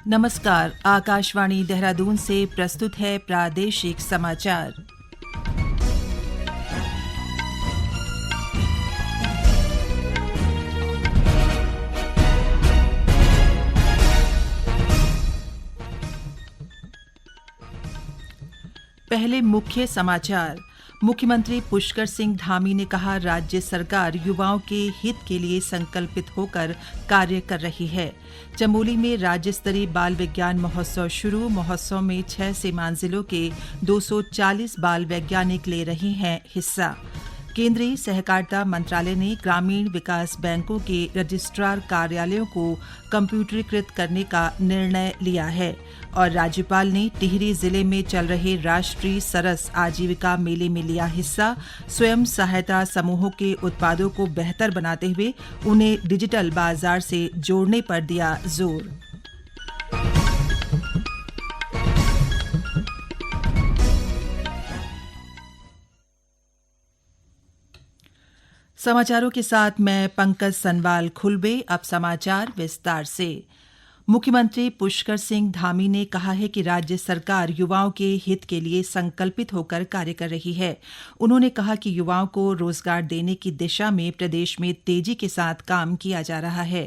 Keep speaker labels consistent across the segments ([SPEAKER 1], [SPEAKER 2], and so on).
[SPEAKER 1] नमस्कार, आकाशवाणी देहरादून से प्रस्तुत है प्रादेशिक समाचार। पहले मुख्य समाचार। मुख्यमंत्री पुष्कर सिंह धामी ने कहा, राज्य सरकार युवाओं के हित के लिए संकल्पित होकर कार्य कर रही है। चमोली में राज्य स्तरीय बाल विज्ञान महोत्सव शुरू। महोत्सव में 6 सीमांत जिलों के 240 बाल वैज्ञानिक ले रहे हैं हिस्सा। केंद्रीय सहकारिता मंत्रालय ने ग्रामीण विकास बैंकों के रजिस्ट्रार कार्यालयों को कंप्यूटरीकृत करने का निर्णय लिया है। और राज्यपाल ने टिहरी जिले में चल रहे राष्ट्रीय सरस आजीविका मेले में लिया हिस्सा। स्वयं सहायता समूहों के उत्पादों को बेहतर बनाते हुए उन्हें डिजिटल बाजार से जोड़ने पर दिया जोर। समाचारों के साथ मैं पंकज सनवाल खुलबे। अब समाचार विस्तार से। मुख्यमंत्री पुष्कर सिंह धामी ने कहा है कि राज्य सरकार युवाओं के हित के लिए संकल्पित होकर कार्य कर रही है। उन्होंने कहा कि युवाओं को रोजगार देने की दिशा में प्रदेश में तेजी के साथ काम किया जा रहा है।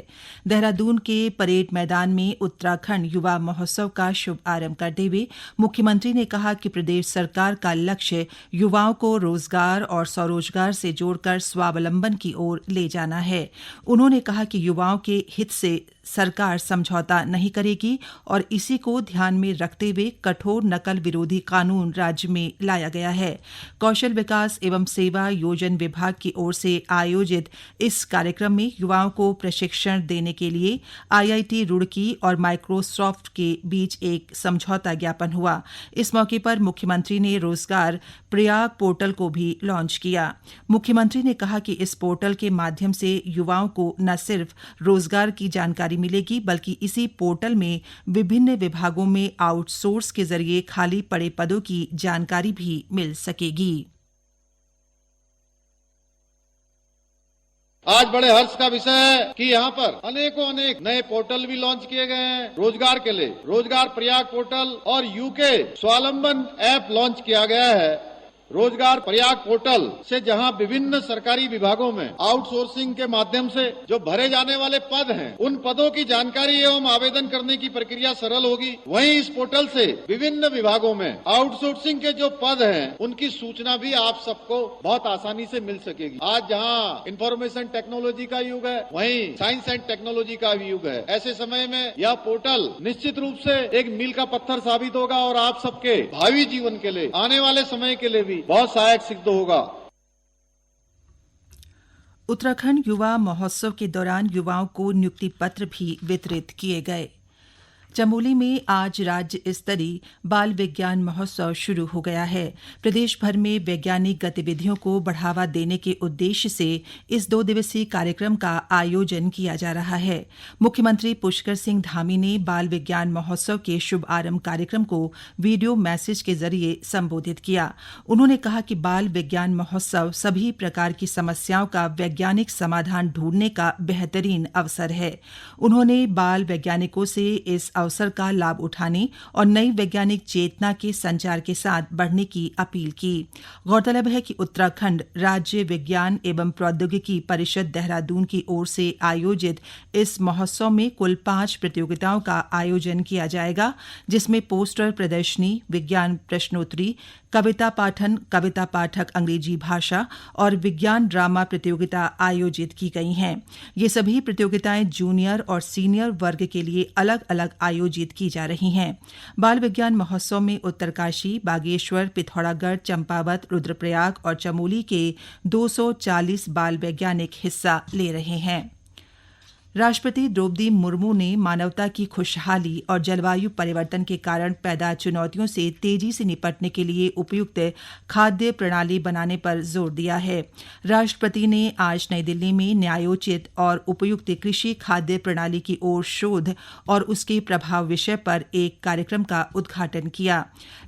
[SPEAKER 1] देहरादून के परेड मैदान में उत्तराखंड युवा महोत्सव का शुभारंभ करते हुए मुख्यमंत्री ने कहा कि प्रदेश सरकार का लक्ष्य युवाओं को रोजगार और स्वरोजगार से जोड़कर स्वावलंबन की ओर ले जाना है। उन्होंने कहा कि युवाओं के हित से सरकार समझौता नहीं करेगी और इसी को ध्यान में रखते हुए कठोर नकल विरोधी कानून राज्य में लाया गया है। कौशल विकास एवं सेवा योजन विभाग की ओर से आयोजित इस कार्यक्रम में युवाओं को प्रशिक्षण देने के लिए IIT रुड़की और माइक्रोसॉफ्ट के बीच एक समझौता ज्ञापन हुआ। इस मौके पर मुख्यमंत्री ने रोजगार प्रयाग पोर्टल को भी लॉन्च किया। मुख्यमंत्री ने कहा कि इस पोर्टल के माध्यम से युवाओं को न सिर्फ रोजगार की जानकारी मिलेगी बल्कि इसी पोर्टल में विभिन्न विभागों में आउटसोर्स के जरिए खाली पड़े पदों की जानकारी भी मिल सकेगी।
[SPEAKER 2] आज बड़े हर्ष का विषय है कि यहाँ पर अनेक नए पोर्टल भी लॉन्च किए गए हैं रोजगार के लिए। रोजगार प्रयाग पोर्टल और यूके स्वावलंबन ऐप लॉन्च किया गया है। रोजगार प्रयाग पोर्टल से जहां विभिन्न सरकारी विभागों में आउटसोर्सिंग के माध्यम से जो भरे जाने वाले पद हैं, उन पदों की जानकारी एवं आवेदन करने की प्रक्रिया सरल होगी। वहीं इस पोर्टल से विभिन्न विभागों में आउटसोर्सिंग के जो पद हैं, उनकी सूचना भी आप सबको बहुत आसानी से मिल सकेगी। आज जहां इंफॉर्मेशन टेक्नोलॉजी का युग है, वहीं साइंस एंड टेक्नोलॉजी का भी युग है। ऐसे समय में यह पोर्टल निश्चित रूप से एक मील का पत्थर साबित होगा और आप सबके भावी जीवन के लिए, आने वाले समय के लिए भी बहुत सहायक सिद्ध होगा।
[SPEAKER 1] उत्तराखंड युवा महोत्सव के दौरान युवाओं को नियुक्ति पत्र भी वितरित किए गए। चमोली में आज राज्य स्तरीय बाल विज्ञान महोत्सव शुरू हो गया है। प्रदेश भर में वैज्ञानिक गतिविधियों को बढ़ावा देने के उद्देश्य से इस 2 दिवसीय कार्यक्रम का आयोजन किया जा रहा है। मुख्यमंत्री पुष्कर सिंह धामी ने बाल विज्ञान महोत्सव के शुभारंभ कार्यक्रम को वीडियो मैसेज के जरिए संबोधित किया। उन्होंने कहा कि बाल विज्ञान महोत्सव सभी प्रकार की समस्याओं का वैज्ञानिक समाधान ढूंढने का बेहतरीन अवसर है। उन्होंने बाल वैज्ञानिकों से इस अवसर का लाभ उठाने और नई वैज्ञानिक चेतना के संचार के साथ बढ़ने की अपील की। गौरतलब है कि उत्तराखंड राज्य विज्ञान एवं प्रौद्योगिकी परिषद देहरादून की ओर से आयोजित इस महोत्सव में कुल 5 प्रतियोगिताओं का आयोजन किया जाएगा, जिसमें पोस्टर प्रदर्शनी, विज्ञान प्रश्नोत्तरी, कविता पाठन, कविता पाठक अंग्रेजी भाषा और विज्ञान ड्रामा प्रतियोगिता आयोजित की गई हैं। ये सभी प्रतियोगिताएं जूनियर और सीनियर वर्ग के लिए अलग अलग आयोजित की जा रही हैं। बाल विज्ञान महोत्सव में उत्तरकाशी, बागेश्वर, पिथौरागढ़, चंपावत, रुद्रप्रयाग और चमोली के 240 बाल वैज्ञानिक हिस्सा ले रहे हैं। राष्ट्रपति द्रौपदी मुर्मू ने मानवता की खुशहाली और जलवायु परिवर्तन के कारण पैदा चुनौतियों से तेजी से निपटने के लिए उपयुक्त खाद्य प्रणाली बनाने पर जोर दिया है। राष्ट्रपति ने आज नई दिल्ली में न्यायोचित और उपयुक्त कृषि खाद्य प्रणाली की ओर शोध और उसके प्रभाव विषय पर एक कार्यक्रम का उद्घाटन किया।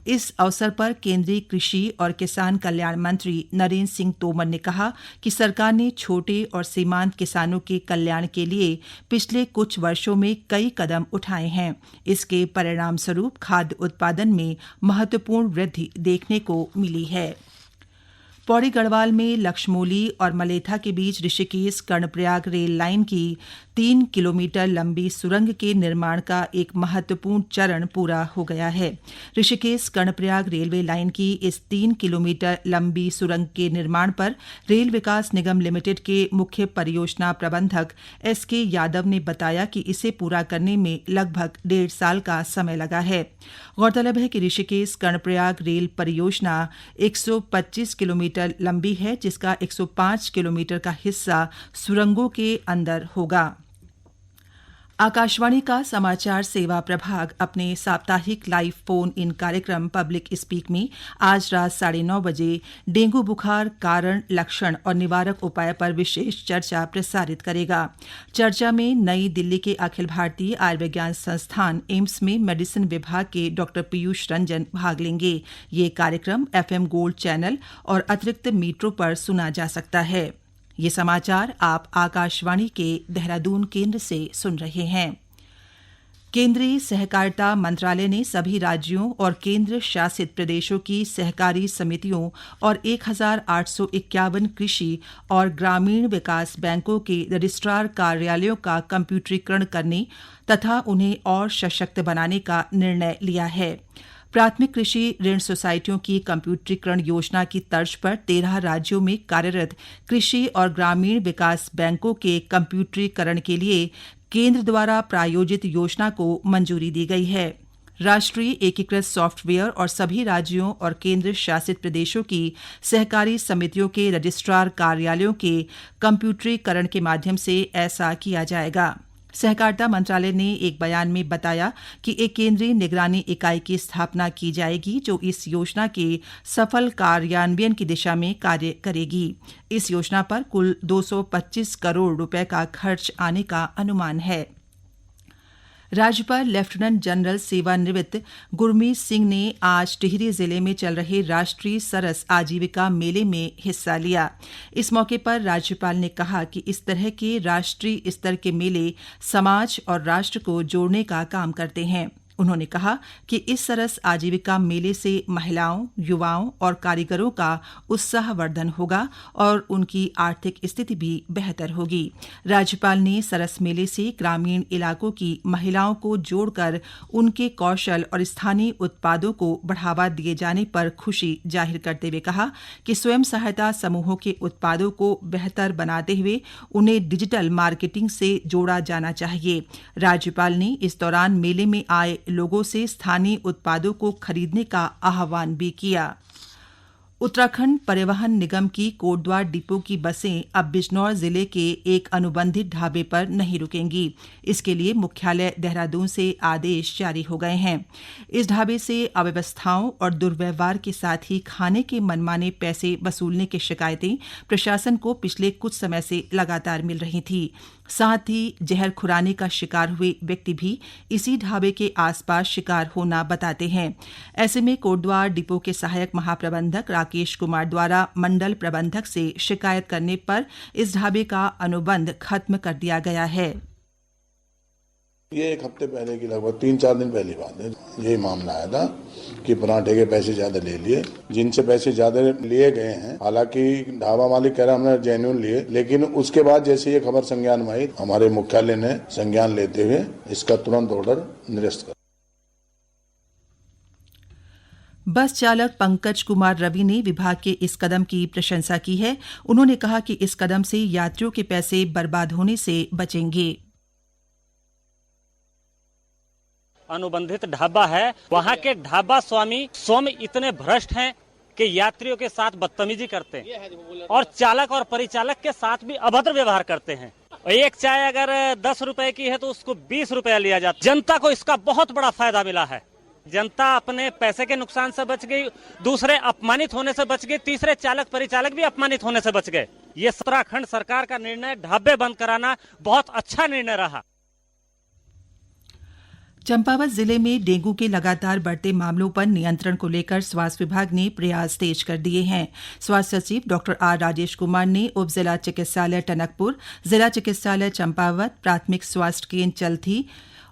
[SPEAKER 1] इस अवसर पर केंद्रीय कृषि और किसान कल्याण मंत्री नरेंद्र सिंह तोमर ने कहा कि सरकार ने छोटे और सीमांत किसानों के कल्याण के लिए लिए पिछले कुछ वर्षों में कई कदम उठाए हैं। इसके परिणाम स्वरूप खाद्य उत्पादन में महत्वपूर्ण वृद्धि देखने को मिली है। पौड़ी गढ़वाल में लक्ष्मौली और मलेथा के बीच ऋषिकेश कर्णप्रयाग रेल लाइन की 3 किलोमीटर लंबी सुरंग के निर्माण का एक महत्वपूर्ण चरण पूरा हो गया है। ऋषिकेश कर्णप्रयाग रेलवे लाइन की इस 3 किलोमीटर लंबी सुरंग के निर्माण पर रेल विकास निगम लिमिटेड के मुख्य परियोजना प्रबंधक SK यादव ने बताया कि इसे पूरा करने में लगभग 1.5 साल का समय लगा है। गौरतलब है कि ऋषिकेश कर्णप्रयाग रेल परियोजना 125 किलोमीटर लंबी है, जिसका 105 किलोमीटर का हिस्सा सुरंगों के अंदर होगा। आकाशवाणी का समाचार सेवा प्रभाग अपने साप्ताहिक लाइव फोन इन कार्यक्रम पब्लिक स्पीक में आज रात 9:30 बजे डेंगू बुखार कारण, लक्षण और निवारक उपाय पर विशेष चर्चा प्रसारित करेगा। चर्चा में नई दिल्ली के अखिल भारतीय आयुर्विज्ञान संस्थान एम्स में मेडिसिन विभाग के डॉ पीयूष रंजन भाग लेंगे। ये कार्यक्रम FM गोल्ड चैनल और अतिरिक्त मीटरों पर सुना जा सकता है। ये समाचार आप आकाशवाणी के देहरादून केंद्र से सुन रहे हैं। केंद्रीय सहकारिता मंत्रालय ने सभी राज्यों और केंद्र शासित प्रदेशों की सहकारी समितियों और 1851 कृषि और ग्रामीण विकास बैंकों के रजिस्ट्रार कार्यालयों का कंप्यूटरीकरण करने तथा उन्हें और सशक्त बनाने का निर्णय लिया है। प्राथमिक कृषि ऋण सोसाइटियों की कंप्यूटरीकरण योजना की तर्ज पर 13 राज्यों में कार्यरत कृषि और ग्रामीण विकास बैंकों के कंप्यूटरीकरण के लिए केंद्र द्वारा प्रायोजित योजना को मंजूरी दी गई है। राष्ट्रीय एकीकृत सॉफ्टवेयर और सभी राज्यों और केंद्र शासित प्रदेशों की सहकारी समितियों के रजिस्ट्रार कार्यालयों के कंप्यूटरीकरण के माध्यम से ऐसा किया जाएगा। सहकारिता मंत्रालय ने एक बयान में बताया कि एक केंद्रीय निगरानी इकाई की स्थापना की जाएगी जो इस योजना के सफल कार्यान्वयन की दिशा में कार्य करेगी। इस योजना पर कुल 225 करोड़ रुपए का खर्च आने का अनुमान है। राज्यपाल लेफ्टिनेंट जनरल सेवानिवृत्त गुरमीत सिंह ने आज टिहरी जिले में चल रहे राष्ट्रीय सरस आजीविका मेले में हिस्सा लिया। इस मौके पर राज्यपाल ने कहा कि इस तरह के राष्ट्रीय स्तर के मेले समाज और राष्ट्र को जोड़ने का काम करते हैं। उन्होंने कहा कि इस सरस आजीविका मेले से महिलाओं, युवाओं और कारीगरों का उत्साहवर्धन होगा और उनकी आर्थिक स्थिति भी बेहतर होगी। राज्यपाल ने सरस मेले से ग्रामीण इलाकों की महिलाओं को जोड़कर उनके कौशल और स्थानीय उत्पादों को बढ़ावा दिए जाने पर खुशी जाहिर करते हुए कहा कि स्वयं सहायता समूहों के उत्पादों को बेहतर बनाते हुए उन्हें डिजिटल मार्केटिंग से जोड़ा जाना चाहिए। राज्यपाल ने इस दौरान मेले में आए लोगों से स्थानीय उत्पादों को खरीदने का आह्वान भी किया। उत्तराखंड परिवहन निगम की कोटद्वार डिपो की बसें अब बिजनौर जिले के एक अनुबंधित ढाबे पर नहीं रुकेंगी। इसके लिए मुख्यालय देहरादून से आदेश जारी हो गए हैं। इस ढाबे से अव्यवस्थाओं और दुर्व्यवहार के साथ ही खाने के मनमाने पैसे वसूलने की शिकायतें प्रशासन को पिछले कुछ समय से लगातार मिल रही थी। साथ ही जहर खुराने का शिकार हुए व्यक्ति भी इसी ढाबे के आसपास शिकार होना बताते हैं। ऐसे में कोटद्वार डिपो के सहायक महाप्रबंधक राकेश कुमार द्वारा मंडल प्रबंधक से शिकायत करने पर इस ढाबे का अनुबंध खत्म कर दिया गया है।
[SPEAKER 3] ये एक हफ्ते पहले की लगभग 3-4 दिन पहली बात है। यही मामला आया था कि पराठे के पैसे ज्यादा ले लिए, जिनसे पैसे ज्यादा लिए गए हैं। हालांकि ढाबा मालिक कह रहा हमने जेन्युइन लिए, लेकिन उसके बाद जैसे ये खबर संज्ञान में आई, हमारे मुख्यालय ने संज्ञान लेते हुए इसका तुरंत ऑर्डर निरस्त कर।
[SPEAKER 1] बस चालक पंकज कुमार रवि ने विभाग के इस कदम की प्रशंसा की है। उन्होंने कहा कि इस कदम से यात्रियों के पैसे बर्बाद होने से बचेंगे।
[SPEAKER 4] अनुबंधित ढाबा है, वहाँ के ढाबा स्वामी स्वयं इतने भ्रष्ट हैं कि यात्रियों के साथ बदतमीजी करते हैं और चालक और परिचालक के साथ भी अभद्र व्यवहार करते हैं। एक चाय अगर 10 रुपए की है तो उसको 20 रुपया लिया जाता है। जनता को इसका बहुत बड़ा फायदा मिला है। जनता अपने पैसे के नुकसान से बच गई, दूसरे अपमानित होने से बच गए, तीसरे चालक परिचालक भी अपमानित होने से बच गए। ये उत्तराखंड सरकार का निर्णय ढाबे बंद कराना बहुत अच्छा निर्णय रहा।
[SPEAKER 1] चंपावत जिले में डेंगू के लगातार बढ़ते मामलों पर नियंत्रण को लेकर स्वास्थ्य विभाग ने प्रयास तेज कर दिए हैं। स्वास्थ्य सचिव डॉ आर राजेश कुमार ने उप जिला चिकित्सालय टनकपुर, जिला चिकित्सालय चंपावत, प्राथमिक स्वास्थ्य केंद्र चल्थी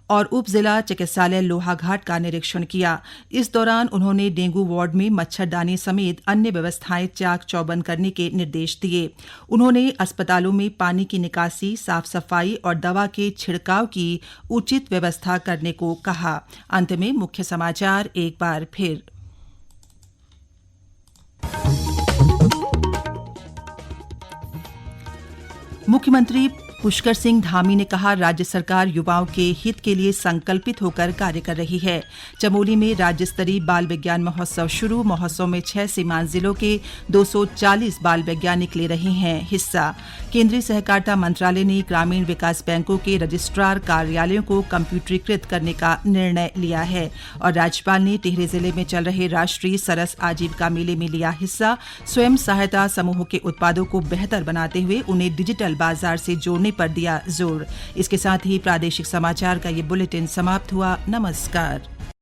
[SPEAKER 1] और उप जिला चिकित्सालय लोहाघाट का निरीक्षण किया। इस दौरान उन्होंने डेंगू वार्ड में मच्छरदानी समेत अन्य व्यवस्थाएं चाक चौबंद करने के निर्देश दिए। उन्होंने अस्पतालों में पानी की निकासी, साफ सफाई और दवा के छिड़काव की उचित व्यवस्था करने को कहा। अंत में मुख्य समाचार एक बार फिर। मुख्यमंत्री पुष्कर सिंह धामी ने कहा, राज्य सरकार युवाओं के हित के लिए संकल्पित होकर कार्य कर रही है। चमोली में राज्य स्तरीय बाल विज्ञान महोत्सव शुरू। महोत्सव में 6 सीमांत जिलों के 240 बाल वैज्ञानिक ले रहे हैं हिस्सा। केंद्रीय सहकारिता मंत्रालय ने ग्रामीण विकास बैंकों के रजिस्ट्रार कार्यालयों को कंप्यूटरीकृत करने का निर्णय लिया है। और राज्यपाल ने टिहरी जिले में चल रहे राष्ट्रीय सरस आजीविका मेले में लिया हिस्सा। स्वयं सहायता समूहों के उत्पादों को बेहतर बनाते हुए उन्हें डिजिटल बाजार से जोड़ने पर दिया जोर। इसके साथ ही प्रादेशिक समाचार का ये बुलेटिन समाप्त हुआ। नमस्कार।